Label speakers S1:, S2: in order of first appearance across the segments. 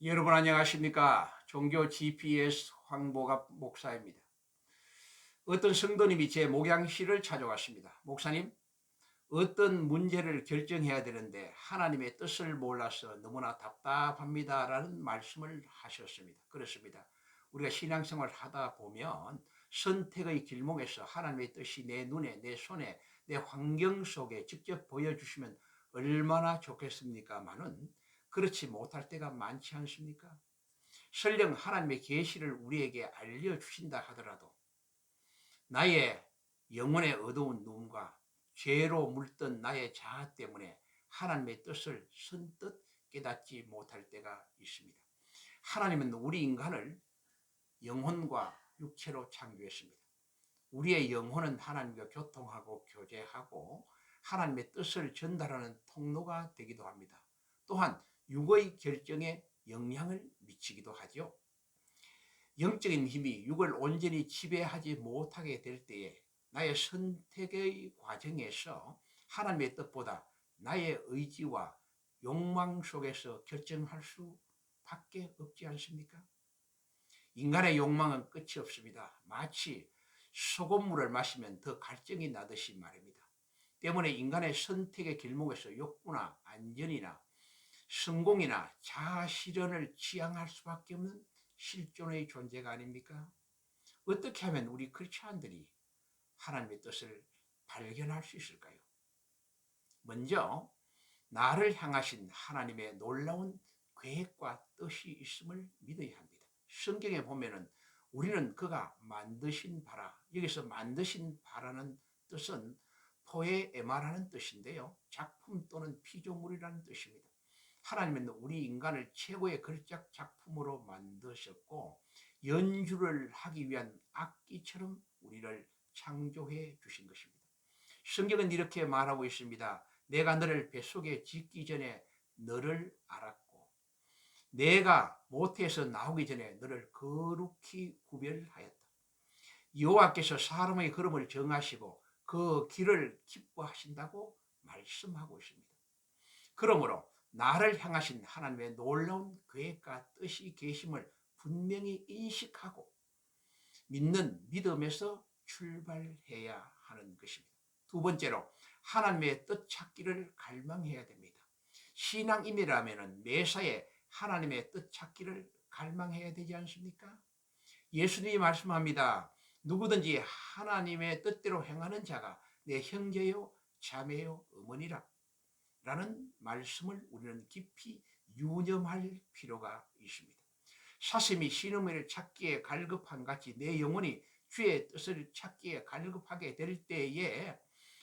S1: 여러분 안녕하십니까? 종교 GPS 황보갑 목사입니다. 어떤 성도님이 제 목양실을 찾아왔습니다. 목사님, 어떤 문제를 결정해야 되는데 하나님의 뜻을 몰라서 너무나 답답합니다라는 말씀을 하셨습니다. 그렇습니다. 우리가 신앙생활 하다 보면 선택의 길목에서 하나님의 뜻이 내 눈에, 내 손에, 내 환경 속에 직접 보여주시면 얼마나 좋겠습니까마는 그렇지 못할 때가 많지 않습니까? 설령 하나님의 계시를 우리에게 알려주신다 하더라도 나의 영혼의 어두운 눈과 죄로 물든 나의 자아 때문에 하나님의 뜻을 선뜻 깨닫지 못할 때가 있습니다. 하나님은 우리 인간을 영혼과 육체로 창조했습니다. 우리의 영혼은 하나님과 교통하고 교제하고 하나님의 뜻을 전달하는 통로가 되기도 합니다. 또한 육의 결정에 영향을 미치기도 하죠. 영적인 힘이 육을 온전히 지배하지 못하게 될 때에 나의 선택의 과정에서 하나님의 뜻보다 나의 의지와 욕망 속에서 결정할 수밖에 없지 않습니까? 인간의 욕망은 끝이 없습니다. 마치 소금물을 마시면 더 갈증이 나듯이 말입니다. 때문에 인간의 선택의 길목에서 욕구나 안전이나 성공이나 자아 실현을 지향할 수밖에 없는 실존의 존재가 아닙니까? 어떻게 하면 우리 크리스찬들이 하나님의 뜻을 발견할 수 있을까요? 먼저 나를 향하신 하나님의 놀라운 계획과 뜻이 있음을 믿어야 합니다. 성경에 보면은 우리는 그가 만드신 바라, 여기서 만드신 바라는 뜻은 포에에마라는 뜻인데요. 작품 또는 피조물이라는 뜻입니다. 하나님은 우리 인간을 최고의 걸작 작품으로 만드셨고 연주를 하기 위한 악기처럼 우리를 창조해 주신 것입니다. 성경은 이렇게 말하고 있습니다. 내가 너를 뱃속에 짓기 전에 너를 알았고 내가 모태에서 나오기 전에 너를 거룩히 구별하였다. 여호와께서 사람의 걸음을 정하시고 그 길을 기뻐하신다고 말씀하고 있습니다. 그러므로 나를 향하신 하나님의 놀라운 계획과 뜻이 계심을 분명히 인식하고 믿는 믿음에서 출발해야 하는 것입니다. 두 번째로 하나님의 뜻 찾기를 갈망해야 됩니다. 신앙인이라면 매사에 하나님의 뜻 찾기를 갈망해야 되지 않습니까? 예수님이 말씀합니다. 누구든지 하나님의 뜻대로 행하는 자가 내 형제요 자매요 어머니라 라는 말씀을 우리는 깊이 유념할 필요가 있습니다. 사슴이 신음을 찾기에 갈급한 같이 내 영혼이 주의 뜻을 찾기에 갈급하게 될 때에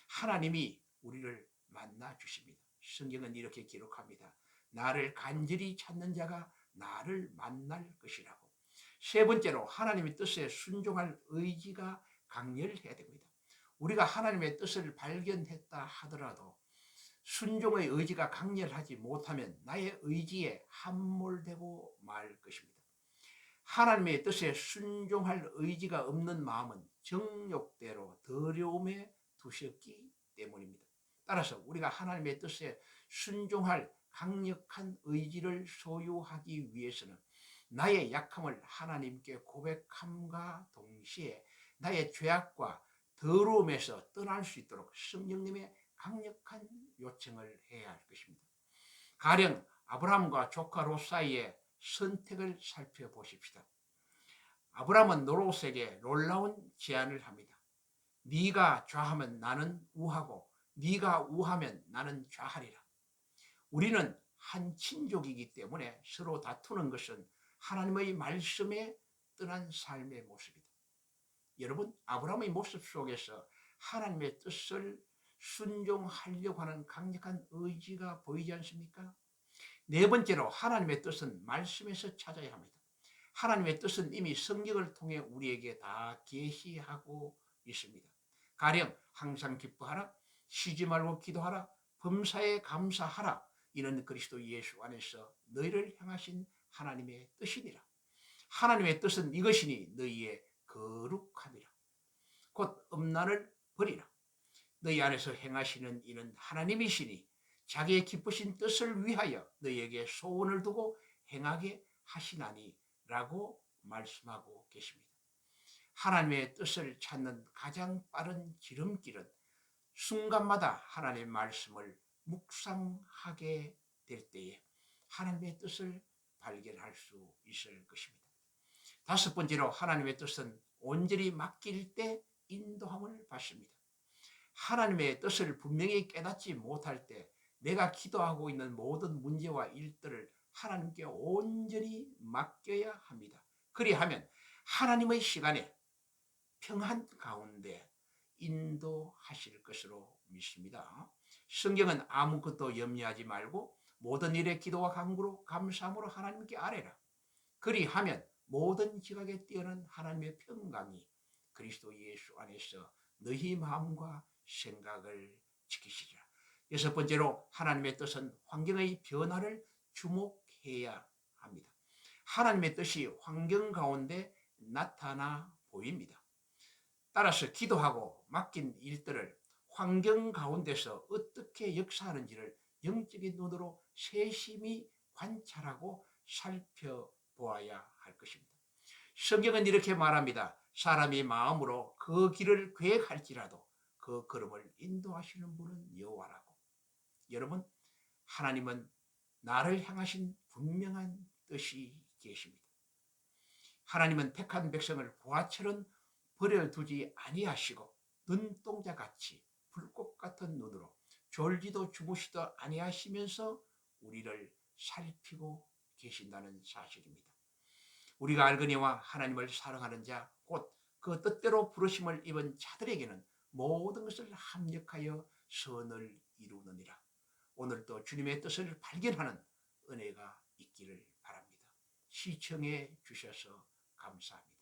S1: 하나님이 우리를 만나 주십니다. 성경은 이렇게 기록합니다. 나를 간절히 찾는 자가 나를 만날 것이라고. 세 번째로 하나님의 뜻에 순종할 의지가 강렬해야 됩니다. 우리가 하나님의 뜻을 발견했다 하더라도 순종의 의지가 강렬하지 못하면 나의 의지에 함몰되고 말 것입니다. 하나님의 뜻에 순종할 의지가 없는 마음은 정욕대로 더러움에 두셨기 때문입니다. 따라서 우리가 하나님의 뜻에 순종할 강력한 의지를 소유하기 위해서는 나의 약함을 하나님께 고백함과 동시에 나의 죄악과 더러움에서 떠날 수 있도록 성령님의 강력한 요청을 해야 할 것입니다. 가령 아브라함과 조카 롯 사이의 선택을 살펴보십시다. 아브라함은 롯에게 놀라운 제안을 합니다. 네가 좌하면 나는 우하고 네가 우하면 나는 좌하리라. 우리는 한 친족이기 때문에 서로 다투는 것은 하나님의 말씀에 떠난 삶의 모습이다. 여러분, 아브라함의 모습 속에서 하나님의 뜻을 순종하려고 하는 강력한 의지가 보이지 않습니까? 네 번째로 하나님의 뜻은 말씀에서 찾아야 합니다. 하나님의 뜻은 이미 성경을 통해 우리에게 다 계시하고 있습니다. 가령 항상 기뻐하라, 쉬지 말고 기도하라, 범사에 감사하라. 이는 그리스도 예수 안에서 너희를 향하신 하나님의 뜻이니라. 하나님의 뜻은 이것이니 너희의 거룩함이라. 곧 음란을 버리라. 너희 안에서 행하시는 이는 하나님이시니 자기의 기쁘신 뜻을 위하여 너희에게 소원을 두고 행하게 하시나니 라고 말씀하고 계십니다. 하나님의 뜻을 찾는 가장 빠른 지름길은 순간마다 하나님의 말씀을 묵상하게 될 때에 하나님의 뜻을 발견할 수 있을 것입니다. 다섯 번째로 하나님의 뜻은 온전히 맡길 때 인도함을 받습니다. 하나님의 뜻을 분명히 깨닫지 못할 때 내가 기도하고 있는 모든 문제와 일들을 하나님께 온전히 맡겨야 합니다. 그리하면 하나님의 시간에 평안 가운데 인도하실 것으로 믿습니다. 성경은 아무것도 염려하지 말고 모든 일에 기도와 간구로 감사함으로 하나님께 아뢰라. 그리하면 모든 지각에 뛰어난 하나님의 평강이 그리스도 예수 안에서 너희 마음과 생각을 지키시리라. 여섯 번째로 하나님의 뜻은 환경의 변화를 주목해야 합니다. 하나님의 뜻이 환경 가운데 나타나 보입니다. 따라서 기도하고 맡긴 일들을 환경 가운데서 어떻게 역사하는지를 영적인 눈으로 세심히 관찰하고 살펴보아야 할 것입니다. 성경은 이렇게 말합니다. 사람이 마음으로 그 길을 계획할지라도 그 걸음을 인도하시는 분은 여호와라고. 여러분, 하나님은 나를 향하신 분명한 뜻이 계십니다. 하나님은 택한 백성을 보아처럼 버려두지 아니하시고 눈동자같이 불꽃 같은 눈으로 졸지도 주무시도 아니하시면서 우리를 살피고 계신다는 사실입니다. 우리가 알거니와 하나님을 사랑하는 자, 곧 그 뜻대로 부르심을 입은 자들에게는 모든 것을 합력하여 선을 이루느니라. 오늘도 주님의 뜻을 발견하는 은혜가 있기를 바랍니다. 시청해 주셔서 감사합니다.